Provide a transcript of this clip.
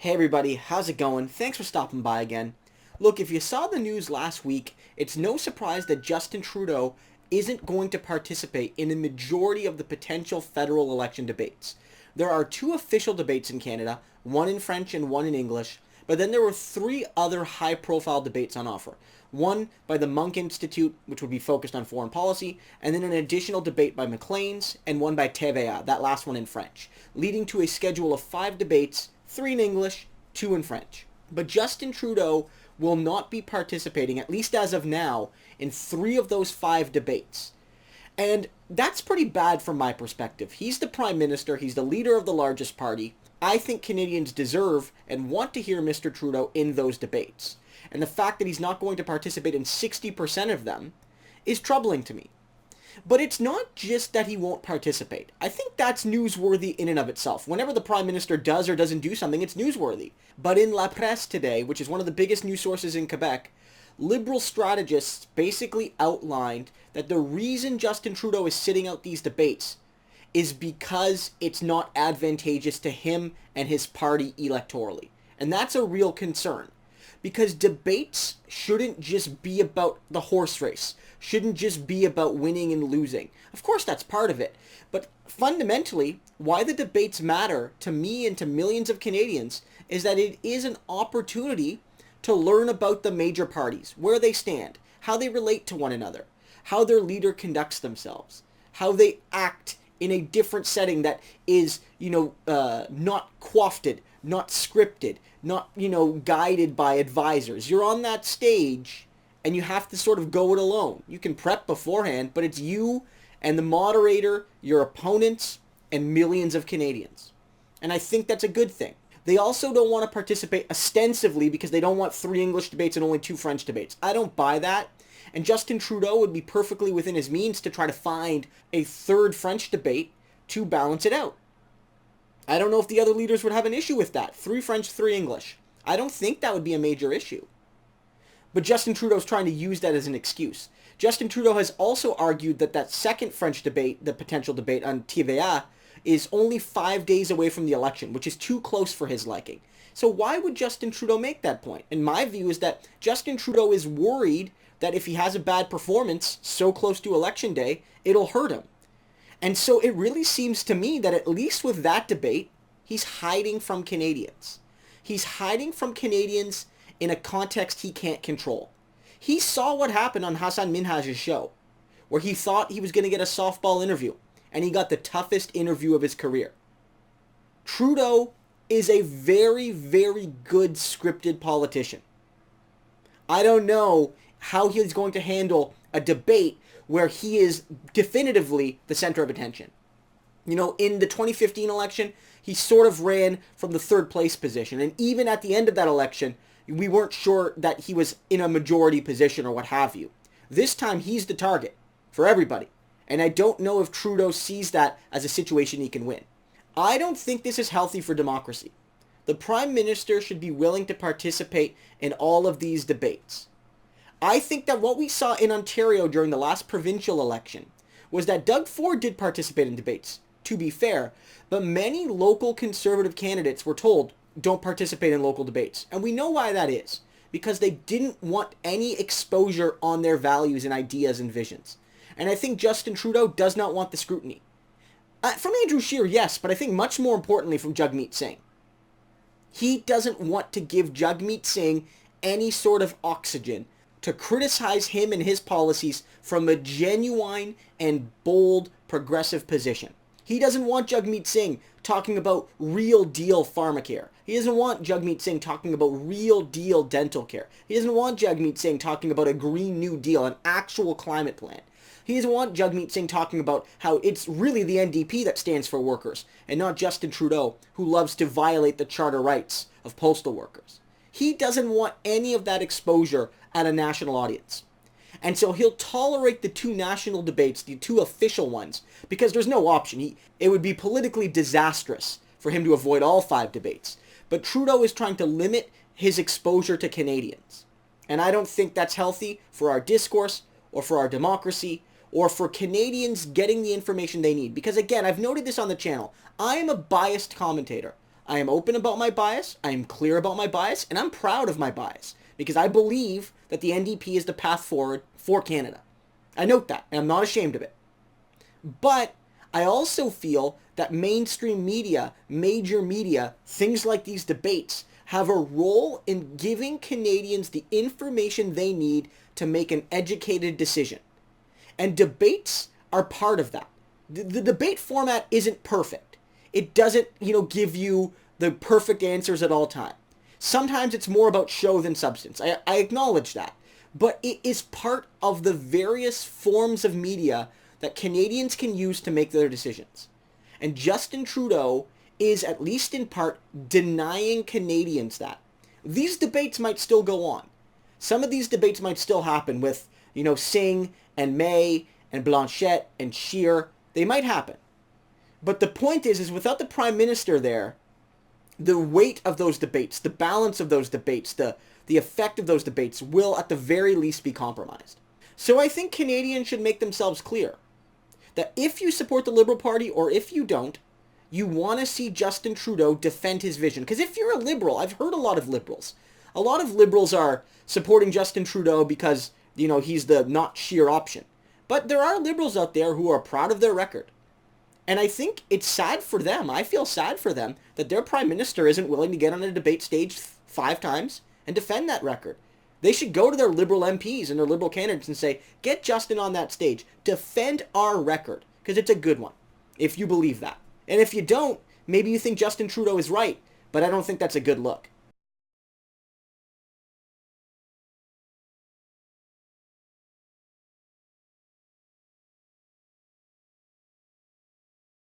Hey everybody, how's it going? Thanks for stopping by again. Look, if you saw the news last week, it's no surprise that Justin Trudeau isn't going to participate in a majority of the potential federal election debates. There are two official debates in Canada, one in French and one in English, but then there were three other high-profile debates on offer. One by the Munk Institute, which would be focused on foreign policy, and then an additional debate by Maclean's, and one by TVA, that last one in French, leading to a schedule of 5 debates, 3 in English, 2 in French. But Justin Trudeau will not be participating, at least as of now, in 3 of those 5 debates. And that's pretty bad from my perspective. He's the Prime Minister, he's the leader of the largest party. I think Canadians deserve and want to hear Mr. Trudeau in those debates. And the fact that he's not going to participate in 60% of them is troubling to me. But it's not just that he won't participate. I think that's newsworthy in and of itself. Whenever the Prime Minister does or doesn't do something, it's newsworthy. But in La Presse today, which is one of the biggest news sources in Quebec, Liberal strategists basically outlined that the reason Justin Trudeau is sitting out these debates is because it's not advantageous to him and his party electorally. And that's a real concern. Because debates shouldn't just be about the horse race, shouldn't just be about winning and losing. Of course, that's part of it. But fundamentally, why the debates matter to me and to millions of Canadians is that it is an opportunity to learn about the major parties, where they stand, how they relate to one another, how their leader conducts themselves, how they act in a different setting that is, not quaffed, not scripted, not, guided by advisors. You're on that stage and you have to sort of go it alone. You can prep beforehand, but it's you and the moderator, your opponents, and millions of Canadians. And I think that's a good thing. They also don't want to participate ostensibly because they don't want 3 English debates and only 2 French debates. I don't buy that. And Justin Trudeau would be perfectly within his means to try to find a 3rd French debate to balance it out. I don't know if the other leaders would have an issue with that. 3 French, 3 English. I don't think that would be a major issue. But Justin Trudeau's trying to use that as an excuse. Justin Trudeau has also argued that that 2nd French debate, the potential debate on TVA, is only 5 days away from the election, which is too close for his liking. So why would Justin Trudeau make that point? And my view is that Justin Trudeau is worried that if he has a bad performance so close to election day, it'll hurt him. And so it really seems to me that at least with that debate, he's hiding from Canadians. He's hiding from Canadians in a context he can't control. He saw what happened on Hassan Minhaj's show, where he thought he was going to get a softball interview, and he got the toughest interview of his career. Trudeau is a very, very good scripted politician. I don't know how he's going to handle a debate where he is definitively the center of attention. In the 2015 election, he sort of ran from the 3rd place position. And even at the end of that election, we weren't sure that he was in a majority position or what have you. This time, he's the target for everybody. And I don't know if Trudeau sees that as a situation he can win. I don't think this is healthy for democracy. The Prime Minister should be willing to participate in all of these debates. I think that what we saw in Ontario during the last provincial election was that Doug Ford did participate in debates, to be fair, but many local Conservative candidates were told, don't participate in local debates. And we know why that is, because they didn't want any exposure on their values and ideas and visions. And I think Justin Trudeau does not want the scrutiny. From Andrew Scheer, yes, but I think much more importantly from Jagmeet Singh. He doesn't want to give Jagmeet Singh any sort of oxygen to criticize him and his policies from a genuine and bold progressive position. He doesn't want Jagmeet Singh talking about real deal pharmacare. He doesn't want Jagmeet Singh talking about real deal dental care. He doesn't want Jagmeet Singh talking about a Green New Deal, an actual climate plan. He doesn't want Jagmeet Singh talking about how it's really the NDP that stands for workers and not Justin Trudeau, who loves to violate the charter rights of postal workers. He doesn't want any of that exposure at a national audience. And so he'll tolerate the 2 national debates, the 2 official ones, because there's no option. It would be politically disastrous for him to avoid all 5 debates. But Trudeau is trying to limit his exposure to Canadians. And I don't think that's healthy for our discourse or for our democracy or for Canadians getting the information they need. Because again, I've noted this on the channel. I am a biased commentator. I am open about my bias, I am clear about my bias, and I'm proud of my bias because I believe that the NDP is the path forward for Canada. I note that, and I'm not ashamed of it. But I also feel that mainstream media, major media, things like these debates have a role in giving Canadians the information they need to make an educated decision. And debates are part of that. The debate format isn't perfect. It doesn't, give you the perfect answers at all times. Sometimes it's more about show than substance. I acknowledge that. But it is part of the various forms of media that Canadians can use to make their decisions. And Justin Trudeau is, at least in part, denying Canadians that. These debates might still go on. Some of these debates might still happen with, Singh and May and Blanchette and Scheer. They might happen. But the point is without the Prime Minister there, the weight of those debates, the balance of those debates, the effect of those debates will at the very least be compromised. So I think Canadians should make themselves clear that if you support the Liberal Party or if you don't, you want to see Justin Trudeau defend his vision. Because if you're a Liberal, I've heard a lot of Liberals are supporting Justin Trudeau because, he's the not Scheer option. But there are Liberals out there who are proud of their record. And I think it's sad for them. I feel sad for them that their Prime Minister isn't willing to get on a debate stage 5 times and defend that record. They should go to their Liberal MPs and their Liberal candidates and say, get Justin on that stage. Defend our record, because it's a good one, if you believe that. And if you don't, maybe you think Justin Trudeau is right, but I don't think that's a good look.